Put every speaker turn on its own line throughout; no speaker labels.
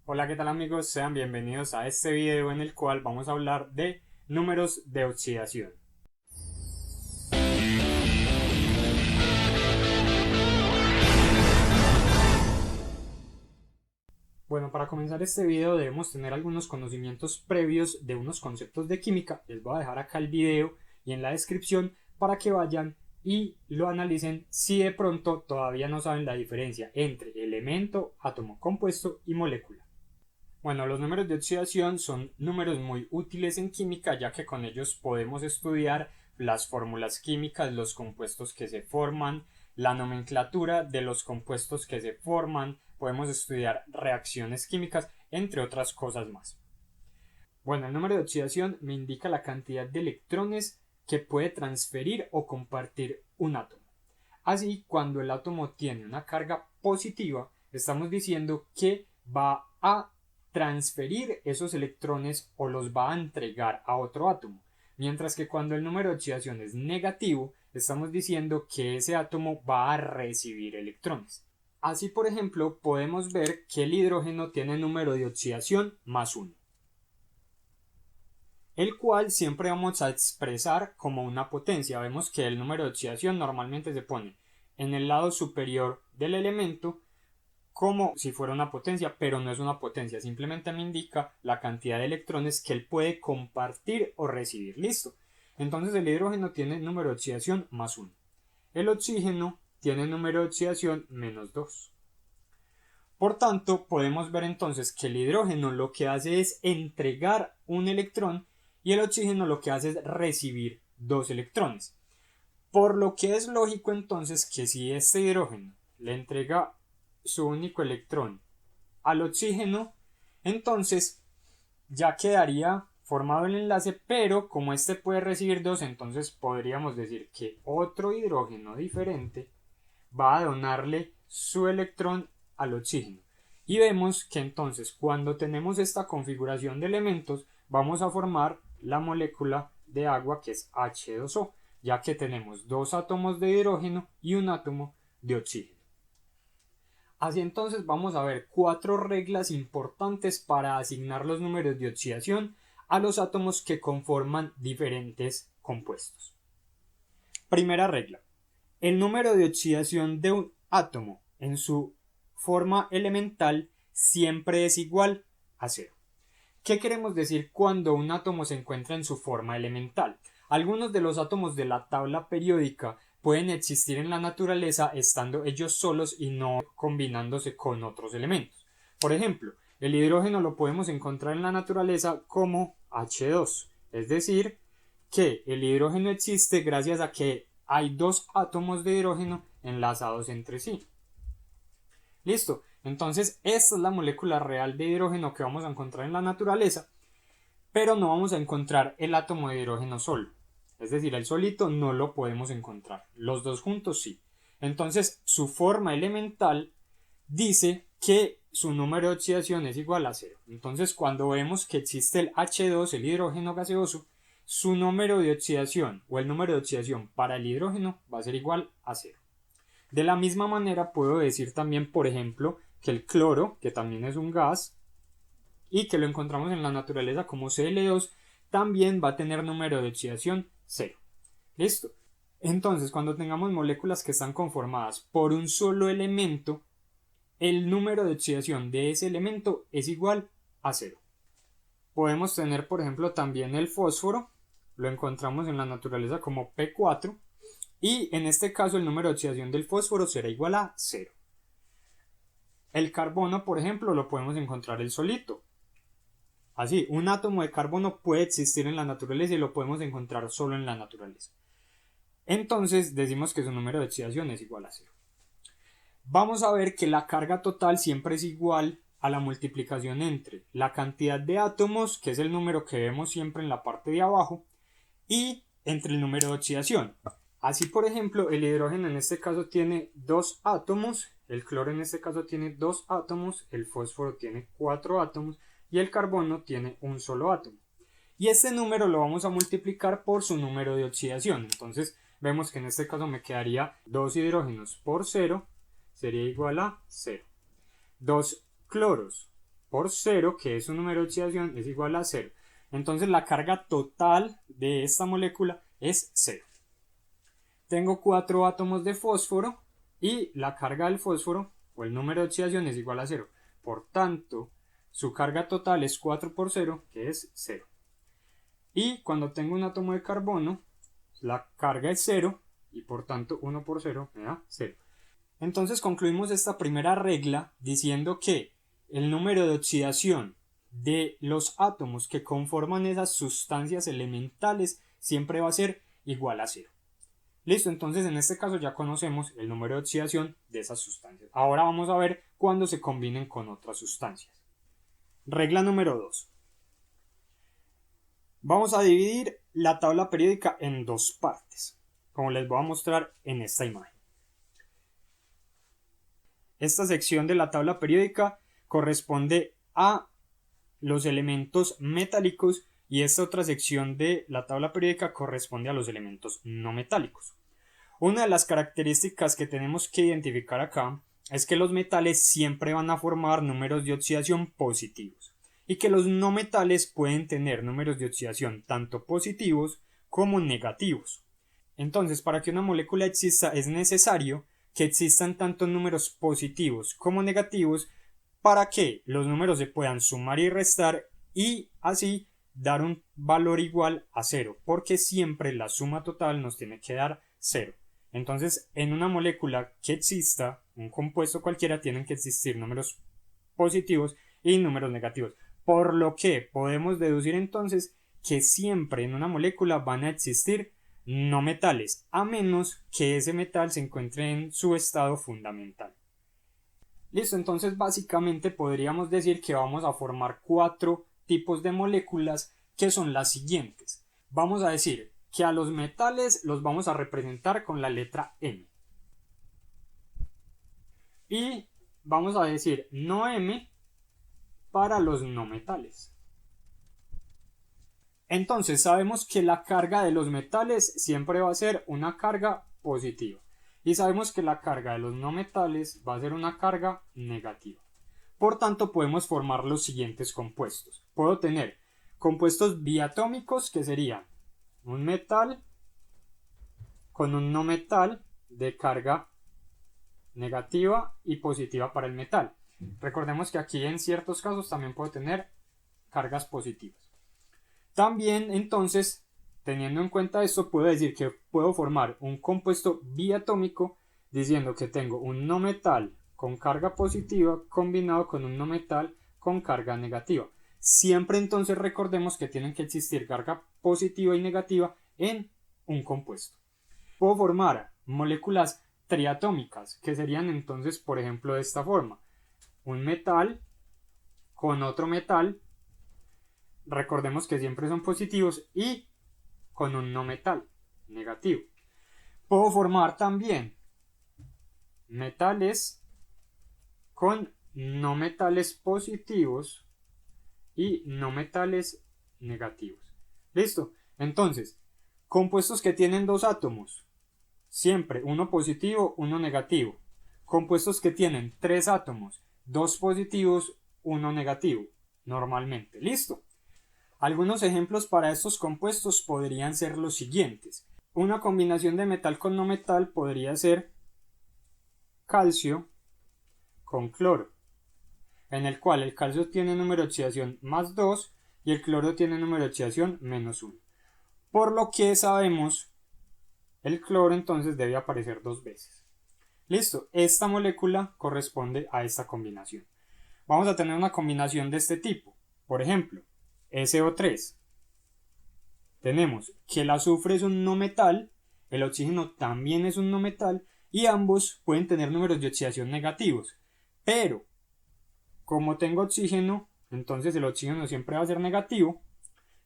Hola, ¿qué tal amigos? Sean bienvenidos a este video en el cual vamos a hablar de números de oxidación. Bueno, para comenzar este video debemos tener algunos conocimientos previos de unos conceptos de química. Les voy a dejar acá el video y en la descripción para que vayan y lo analicen si de pronto todavía no saben la diferencia entre elemento, átomo compuesto y molécula. Bueno, los números de oxidación son números muy útiles en química, ya que con ellos podemos estudiar las fórmulas químicas, los compuestos que se forman, la nomenclatura de los compuestos que se forman, podemos estudiar reacciones químicas, entre otras cosas más. Bueno, el número de oxidación me indica la cantidad de electrones que puede transferir o compartir un átomo. Así, cuando el átomo tiene una carga positiva, estamos diciendo que va a transferir esos electrones o los va a entregar a otro átomo. Mientras que cuando el número de oxidación es negativo, estamos diciendo que ese átomo va a recibir electrones. Así, por ejemplo, podemos ver que el hidrógeno tiene número de oxidación +1, el cual siempre vamos a expresar como una potencia. Vemos que el número de oxidación normalmente se pone en el lado superior del elemento como si fuera una potencia, pero no es una potencia, simplemente me indica la cantidad de electrones que él puede compartir o recibir. Listo. Entonces el hidrógeno tiene número de oxidación +1. El oxígeno tiene número de oxidación -2. Por tanto, podemos ver entonces que el hidrógeno lo que hace es entregar un electrón y el oxígeno lo que hace es recibir 2 electrones. Por lo que es lógico entonces que si este hidrógeno le entrega su único electrón al oxígeno, entonces ya quedaría formado el enlace, pero como este puede recibir 2, entonces podríamos decir que otro hidrógeno diferente va a donarle su electrón al oxígeno. Y vemos que entonces cuando tenemos esta configuración de elementos vamos a formar la molécula de agua, que es H2O, ya que tenemos 2 átomos de hidrógeno y un átomo de oxígeno. Así entonces vamos a ver 4 reglas importantes para asignar los números de oxidación a los átomos que conforman diferentes compuestos. Primera regla: el número de oxidación de un átomo en su forma elemental siempre es igual a 0. ¿Qué queremos decir cuando un átomo se encuentra en su forma elemental? Algunos de los átomos de la tabla periódica pueden existir en la naturaleza estando ellos solos y no combinándose con otros elementos. Por ejemplo, el hidrógeno lo podemos encontrar en la naturaleza como H2, es decir, que el hidrógeno existe gracias a que hay 2 átomos de hidrógeno enlazados entre sí. Listo, entonces esta es la molécula real de hidrógeno que vamos a encontrar en la naturaleza, pero no vamos a encontrar el átomo de hidrógeno solo. Es decir, el solito no lo podemos encontrar, los dos juntos sí. Entonces su forma elemental dice que su número de oxidación es igual a 0. Entonces cuando vemos que existe el H2, el hidrógeno gaseoso, su número de oxidación o el número de oxidación para el hidrógeno va a ser igual a 0. De la misma manera puedo decir también, por ejemplo, que el cloro, que también es un gas y que lo encontramos en la naturaleza como Cl2, también va a tener número de oxidación 0. ¿Listo? Entonces, cuando tengamos moléculas que están conformadas por un solo elemento, el número de oxidación de ese elemento es igual a 0. Podemos tener, por ejemplo, también el fósforo, lo encontramos en la naturaleza como P4, y en este caso el número de oxidación del fósforo será igual a 0. El carbono, por ejemplo, lo podemos encontrar el solito. Así, un átomo de carbono puede existir en la naturaleza y lo podemos encontrar solo en la naturaleza. Entonces decimos que su número de oxidación es igual a 0. Vamos a ver que la carga total siempre es igual a la multiplicación entre la cantidad de átomos, que es el número que vemos siempre en la parte de abajo, y entre el número de oxidación. Así, por ejemplo, el hidrógeno en este caso tiene 2 átomos, el cloro en este caso tiene 2 átomos, el fósforo tiene 4 átomos y el carbono tiene un solo átomo. Y este número lo vamos a multiplicar por su número de oxidación. Entonces vemos que en este caso me quedaría 2 hidrógenos por 0 sería igual a 0. 2 cloros por 0, que es su número de oxidación, es igual a 0. Entonces la carga total de esta molécula es 0. Tengo 4 átomos de fósforo y la carga del fósforo o el número de oxidación es igual a 0. Por tanto, su carga total es 4 por 0, que es 0. Y cuando tengo un átomo de carbono, la carga es 0 y por tanto 1 por 0 me da 0. Entonces concluimos esta primera regla diciendo que el número de oxidación de los átomos que conforman esas sustancias elementales siempre va a ser igual a 0. Listo, entonces en este caso ya conocemos el número de oxidación de esas sustancias. Ahora vamos a ver cuándo se combinen con otras sustancias. Regla número 2. Vamos a dividir la tabla periódica en dos partes, como les voy a mostrar en esta imagen. Esta sección de la tabla periódica corresponde a los elementos metálicos y esta otra sección de la tabla periódica corresponde a los elementos no metálicos. Una de las características que tenemos que identificar acá es que los metales siempre van a formar números de oxidación positivos y que los no metales pueden tener números de oxidación tanto positivos como negativos. Entonces, para que una molécula exista es necesario que existan tanto números positivos como negativos para que los números se puedan sumar y restar y así dar un valor igual a 0, porque siempre la suma total nos tiene que dar 0. Entonces, en una molécula que exista, un compuesto cualquiera, tienen que existir números positivos y números negativos. Por lo que podemos deducir entonces que siempre en una molécula van a existir no metales, a menos que ese metal se encuentre en su estado fundamental. Listo, entonces básicamente podríamos decir que vamos a formar 4 tipos de moléculas que son las siguientes. Vamos a decir que a los metales los vamos a representar con la letra M. Y vamos a decir no M para los no metales. Entonces sabemos que la carga de los metales siempre va a ser una carga positiva. Y sabemos que la carga de los no metales va a ser una carga negativa. Por tanto, podemos formar los siguientes compuestos. Puedo tener compuestos biatómicos que serían un metal con un no metal de carga negativa y positiva para el metal. Recordemos que aquí en ciertos casos también puedo tener cargas positivas. También entonces, teniendo en cuenta esto, puedo decir que puedo formar un compuesto biatómico diciendo que tengo un no metal con carga positiva combinado con un no metal con carga negativa. Siempre entonces recordemos que tienen que existir carga positiva y negativa en un compuesto. Puedo formar moléculas triatómicas que serían entonces, por ejemplo, de esta forma: un metal con otro metal, recordemos que siempre son positivos, y con un no metal negativo. Puedo formar también metales con no metales positivos y no metales negativos. Listo. Entonces, compuestos que tienen dos átomos, siempre uno positivo, uno negativo. Compuestos que tienen tres átomos, dos positivos, uno negativo, normalmente. Listo. Algunos ejemplos para estos compuestos podrían ser los siguientes. Una combinación de metal con no metal podría ser calcio con cloro, en el cual el calcio tiene número de oxidación más 2 y el cloro tiene número de oxidación menos 1. Por lo que sabemos, el cloro entonces debe aparecer dos veces. Listo, esta molécula corresponde a esta combinación. Vamos a tener una combinación de este tipo. Por ejemplo, SO3. Tenemos que el azufre es un no metal, el oxígeno también es un no metal y ambos pueden tener números de oxidación negativos. Pero, como tengo oxígeno, entonces el oxígeno siempre va a ser negativo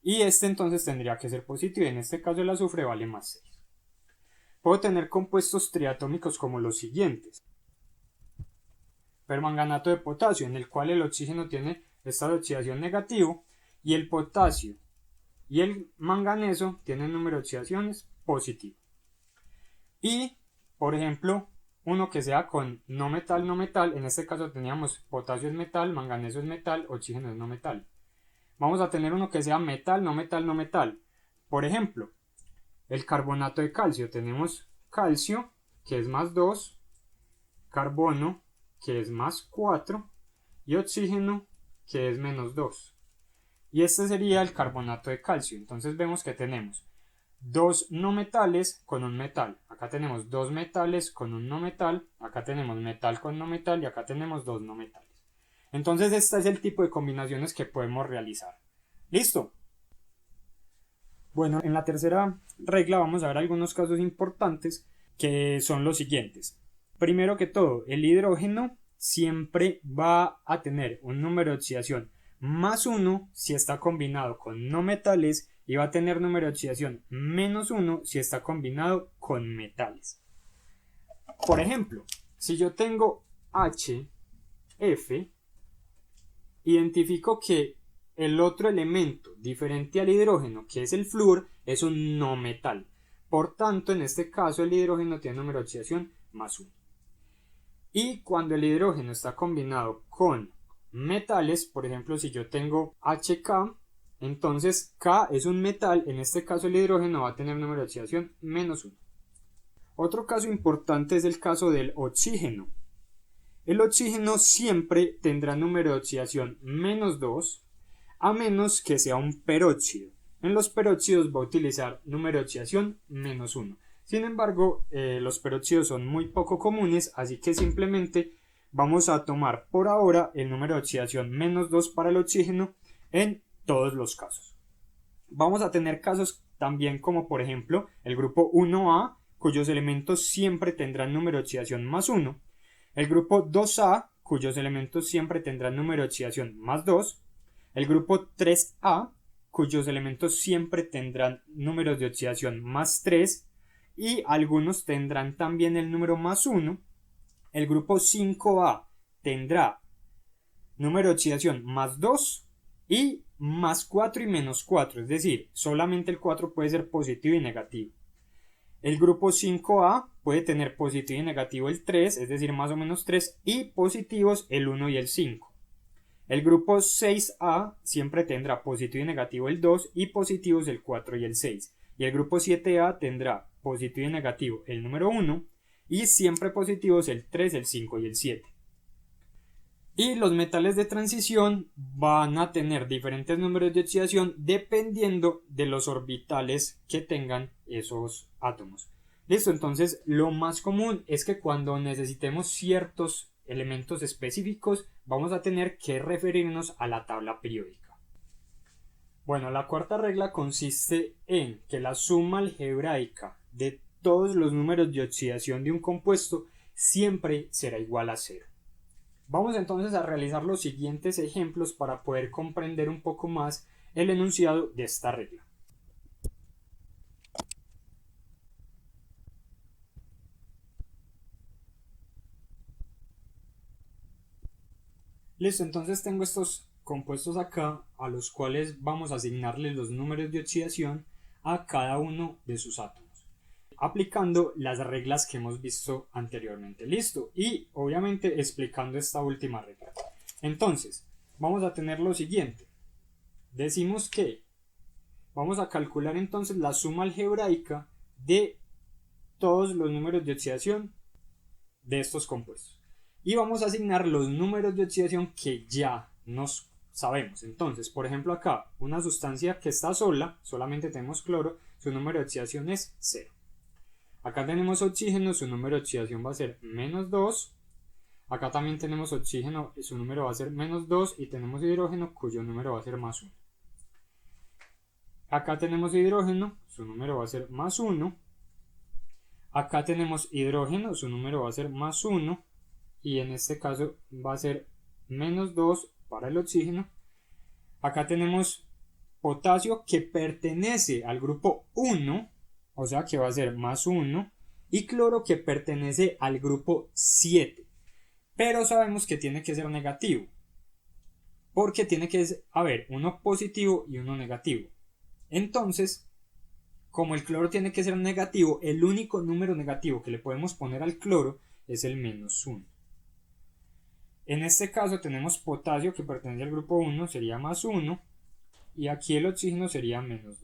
y este entonces tendría que ser positivo. En este caso el azufre vale más 6. Puedo tener compuestos triatómicos como los siguientes: permanganato de potasio, en el cual el oxígeno tiene estado de oxidación negativo y el potasio y el manganeso tienen número de oxidaciones positivo. Y, por ejemplo, uno que sea con no metal, no metal. En este caso teníamos potasio es metal, manganeso es metal, oxígeno es no metal. Vamos a tener uno que sea metal, no metal, no metal. Por ejemplo, el carbonato de calcio. Tenemos calcio, que es más 2, carbono, que es más 4, y oxígeno, que es menos 2. Y este sería el carbonato de calcio. Entonces vemos que tenemos dos no metales con un metal. Acá tenemos dos metales con un no metal. Acá tenemos metal con no metal y acá tenemos dos no metales. Entonces este es el tipo de combinaciones que podemos realizar. ¿Listo? Bueno, en la tercera regla vamos a ver algunos casos importantes que son los siguientes. Primero que todo, el hidrógeno siempre va a tener un número de oxidación más 1 si está combinado con no metales y va a tener número de oxidación menos 1 si está combinado con metales. Por ejemplo, si yo tengo HF, identifico que el otro elemento diferente al hidrógeno, que es el flúor, es un no metal. Por tanto, en este caso el hidrógeno tiene número de oxidación más 1. Y cuando el hidrógeno está combinado con metales, por ejemplo, si yo tengo HK, entonces K es un metal, en este caso el hidrógeno va a tener número de oxidación menos 1. Otro caso importante es el caso del oxígeno. El oxígeno siempre tendrá número de oxidación menos 2, a menos que sea un peróxido. En los peróxidos va a utilizar número de oxidación menos 1. Sin embargo, los peróxidos son muy poco comunes, así que simplemente vamos a tomar por ahora el número de oxidación menos 2 para el oxígeno en todos los casos. Vamos a tener casos también como por ejemplo el grupo 1A, cuyos elementos siempre tendrán número de oxidación más 1, el grupo 2A, cuyos elementos siempre tendrán número de oxidación más 2, el grupo 3A, cuyos elementos siempre tendrán números de oxidación más 3, y algunos tendrán también el número más 1. El grupo 5A tendrá número de oxidación más 2 y más 4 y menos 4, es decir, solamente el 4 puede ser positivo y negativo. El grupo 5A puede tener positivo y negativo el 3, es decir, más o menos 3, y positivos el 1 y el 5. El grupo 6A siempre tendrá positivo y negativo el 2 y positivos el 4 y el 6. Y el grupo 7A tendrá positivo y negativo el número 1 y siempre positivos el 3, el 5 y el 7. Y los metales de transición van a tener diferentes números de oxidación dependiendo de los orbitales que tengan esos átomos. Listo, entonces lo más común es que cuando necesitemos ciertos elementos específicos vamos a tener que referirnos a la tabla periódica. Bueno, la cuarta regla consiste en que la suma algebraica de todos los números de oxidación de un compuesto siempre será igual a 0. Vamos entonces a realizar los siguientes ejemplos para poder comprender un poco más el enunciado de esta regla. Listo, entonces tengo estos compuestos acá a los cuales vamos a asignarle los números de oxidación a cada uno de sus átomos, aplicando las reglas que hemos visto anteriormente. Listo, y obviamente explicando esta última regla. Entonces, vamos a tener lo siguiente. Decimos que vamos a calcular entonces la suma algebraica de todos los números de oxidación de estos compuestos. Y vamos a asignar los números de oxidación que ya nos sabemos. Entonces, por ejemplo acá, una sustancia que está sola, solamente tenemos cloro, su número de oxidación es 0. Acá tenemos oxígeno, su número de oxidación va a ser menos 2. Acá también tenemos oxígeno, su número va a ser menos 2. Y tenemos hidrógeno, cuyo número va a ser más 1. Acá tenemos hidrógeno, su número va a ser más 1. Acá tenemos hidrógeno, su número va a ser más 1. Y en este caso va a ser menos 2 para el oxígeno. Acá tenemos potasio que pertenece al grupo 1, o sea que va a ser más 1, y cloro que pertenece al grupo 7, pero sabemos que tiene que ser negativo, porque tiene que haber uno positivo y uno negativo. Entonces, como el cloro tiene que ser negativo, el único número negativo que le podemos poner al cloro es el -1. En este caso tenemos potasio, que pertenece al grupo 1, sería +1, y aquí el oxígeno sería -2.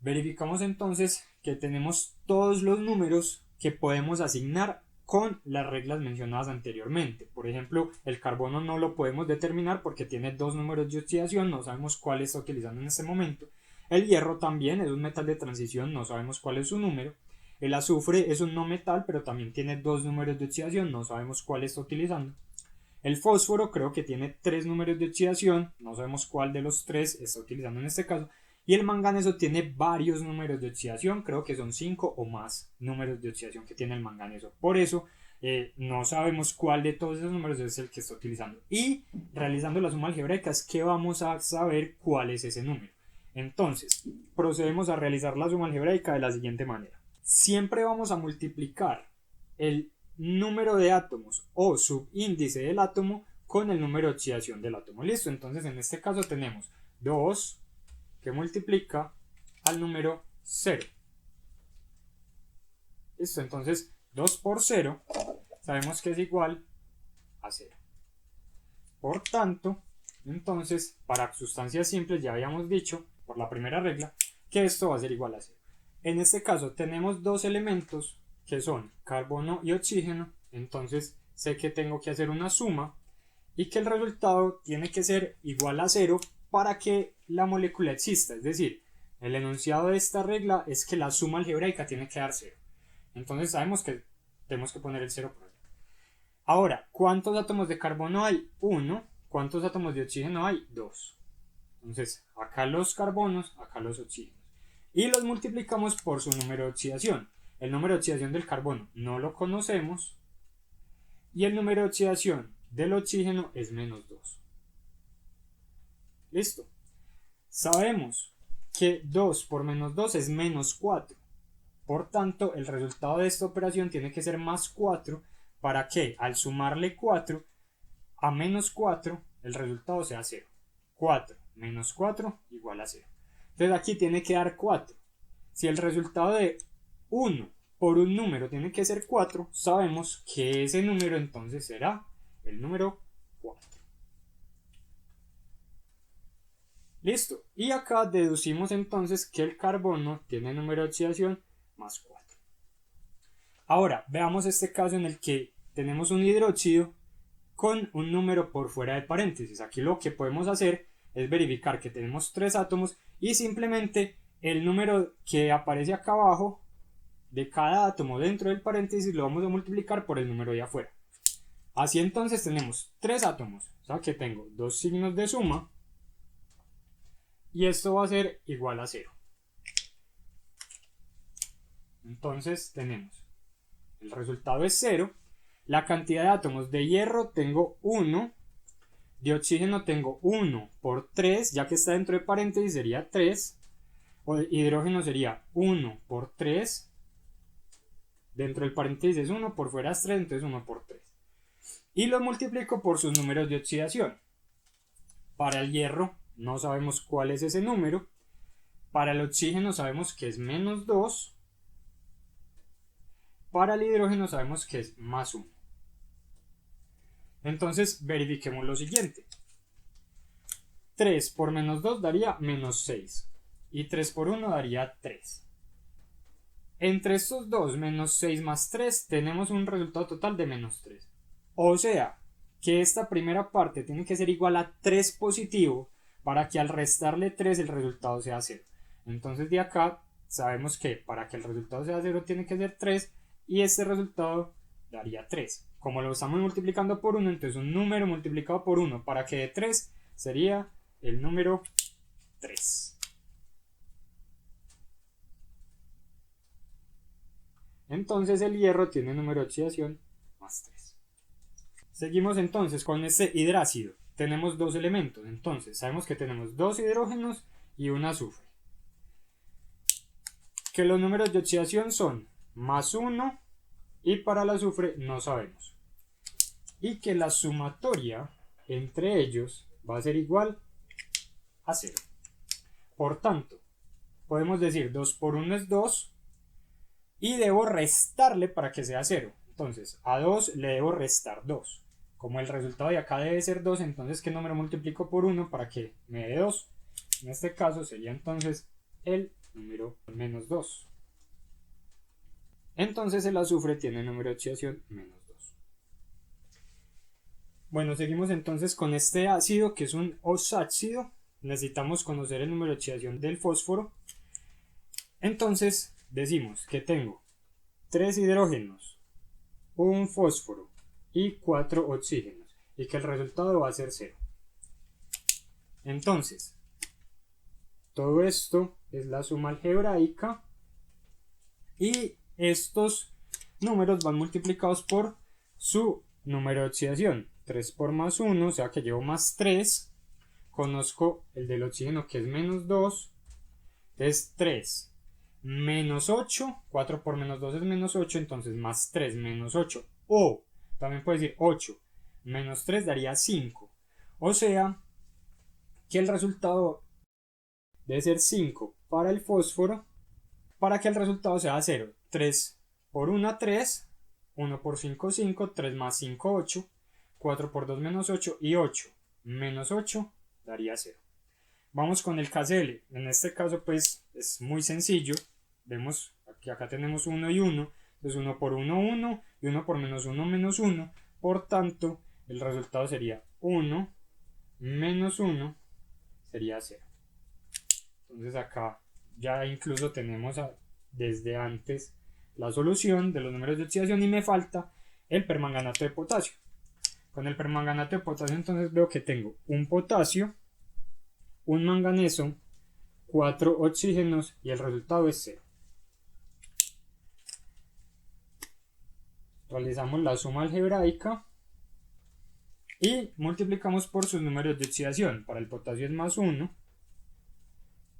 Verificamos entonces que tenemos todos los números que podemos asignar con las reglas mencionadas anteriormente. Por ejemplo, el carbono no lo podemos determinar porque tiene dos números de oxidación, no sabemos cuál está utilizando en este momento. El hierro también es un metal de transición, no sabemos cuál es su número. El azufre es un no metal, pero también tiene dos números de oxidación, no sabemos cuál está utilizando. El fósforo creo que tiene tres números de oxidación, no sabemos cuál de los tres está utilizando en este caso. Y el manganeso tiene varios números de oxidación, creo que son 5 o más números de oxidación que tiene el manganeso. Por eso no sabemos cuál de todos esos números es el que está utilizando. Y realizando la suma algebraica es que vamos a saber cuál es ese número. Entonces, procedemos a realizar la suma algebraica de la siguiente manera. Siempre vamos a multiplicar el número de átomos o subíndice del átomo con el número de oxidación del átomo. Listo, entonces en este caso tenemos 2 que multiplica al número 0. Listo, entonces 2 por 0 sabemos que es igual a 0. Por tanto, entonces para sustancias simples ya habíamos dicho por la primera regla que esto va a ser igual a 0. En este caso tenemos dos elementos que son carbono y oxígeno, entonces sé que tengo que hacer una suma y que el resultado tiene que ser igual a 0 para que la molécula exista, es decir, el enunciado de esta regla es que la suma algebraica tiene que dar 0. Entonces sabemos que tenemos que poner el 0 por ahí. Ahora, ¿cuántos átomos de carbono hay? 1. ¿Cuántos átomos de oxígeno hay? 2. Entonces, acá los carbonos, acá los oxígenos. Y los multiplicamos por su número de oxidación. El número de oxidación del carbono no lo conocemos. Y el número de oxidación del oxígeno es -2. Listo. Sabemos que 2 por -2 es -4. Por tanto, el resultado de esta operación tiene que ser +4 para que al sumarle 4 a -4 el resultado sea 0. 4 menos 4 igual a 0. Entonces aquí tiene que dar 4. Si el resultado de 1 por un número tiene que ser 4, sabemos que ese número entonces será el número 4. Listo. Y acá deducimos entonces que el carbono tiene número de oxidación +4. Ahora, veamos este caso en el que tenemos un hidróxido con un número por fuera de paréntesis. Aquí lo que podemos hacer es verificar que tenemos 3 átomos y simplemente el número que aparece acá abajo de cada átomo dentro del paréntesis lo vamos a multiplicar por el número de afuera. Así entonces tenemos 3 átomos, o sea que tengo dos signos de suma y esto va a ser igual a 0. Entonces tenemos el resultado es 0, la cantidad de átomos de hierro tengo 1, de oxígeno tengo 1 por 3, ya que está dentro de paréntesis sería 3, o de hidrógeno sería 1 por 3, dentro del paréntesis es 1, por fuera es 3, entonces 1 por 3. Y lo multiplico por sus números de oxidación. Para el hierro no sabemos cuál es ese número, para el oxígeno sabemos que es -2, para el hidrógeno sabemos que es +1. Entonces verifiquemos lo siguiente. 3 por -2 daría -6 y 3 por 1 daría 3. Entre estos dos, -6 más 3, tenemos un resultado total de -3. O sea, que esta primera parte tiene que ser igual a 3 positivo para que al restarle 3 el resultado sea 0. Entonces de acá sabemos que para que el resultado sea 0 tiene que ser 3 y este resultado daría 3. Como lo estamos multiplicando por 1, entonces un número multiplicado por 1 para que dé 3 sería el número 3. Entonces el hierro tiene número de oxidación +3. Seguimos entonces con este hidrácido. Tenemos dos elementos, entonces sabemos que tenemos dos hidrógenos y un azufre. Que los números de oxidación son +1 y para el azufre no sabemos. Y que la sumatoria entre ellos va a ser igual a 0. Por tanto, podemos decir 2 por 1 es 2, y debo restarle para que sea 0. Entonces a 2 le debo restar 2. Como el resultado de acá debe ser 2, entonces ¿qué número multiplico por 1 para que me dé 2? En este caso sería entonces el número menos 2. Entonces el azufre tiene número de oxidación menos 2. Bueno, seguimos entonces con este ácido que es un osácido. Necesitamos conocer el número de oxidación del fósforo. Entonces decimos que tengo 3 hidrógenos, un fósforo y 4 oxígenos, y que el resultado va a ser 0. Entonces, todo esto es la suma algebraica y estos números van multiplicados por su número de oxidación. 3 por más 1, o sea que llevo más 3. Conozco el del oxígeno que es menos 2. Es 3 menos 8. 4 por menos 2 es menos 8. Entonces más 3 menos 8. O también puede decir 8 menos 3 daría 5. O sea que el resultado debe ser 5 para el fósforo para que el resultado sea 0. 3 por 1, 3. 1 por 5, 5. 3 más 5, 8. 4 por 2 menos 8. Y 8 menos 8 daría 0. Vamos con el KCl. En este caso pues es muy sencillo. Vemos que acá tenemos 1 y 1. Entonces 1 por 1, 1. Y 1 por menos 1, menos 1. Por tanto, el resultado sería 1 menos 1 sería 0. Entonces acá ya incluso tenemos desde antes la solución de los números de oxidación y me falta el permanganato de potasio. Con el permanganato de potasio entonces veo que tengo un potasio, un manganeso, 4 oxígenos y el resultado es 0. Realizamos la suma algebraica y multiplicamos por sus números de oxidación. Para el potasio es más 1,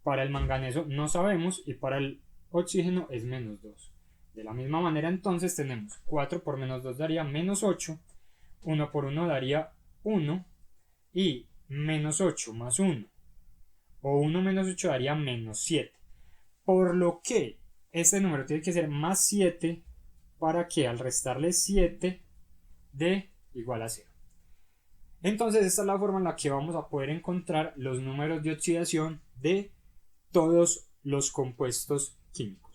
para el manganeso no sabemos y para el oxígeno es menos 2. De la misma manera entonces tenemos 4 por menos 2 daría menos 8, 1 por 1 daría 1 y menos 8 más 1 o 1 menos 8 daría menos 7. Por lo que este número tiene que ser más 7 para que al restarle 7 dé igual a 0. Entonces esta es la forma en la que vamos a poder encontrar los números de oxidación de todos los compuestos químicos.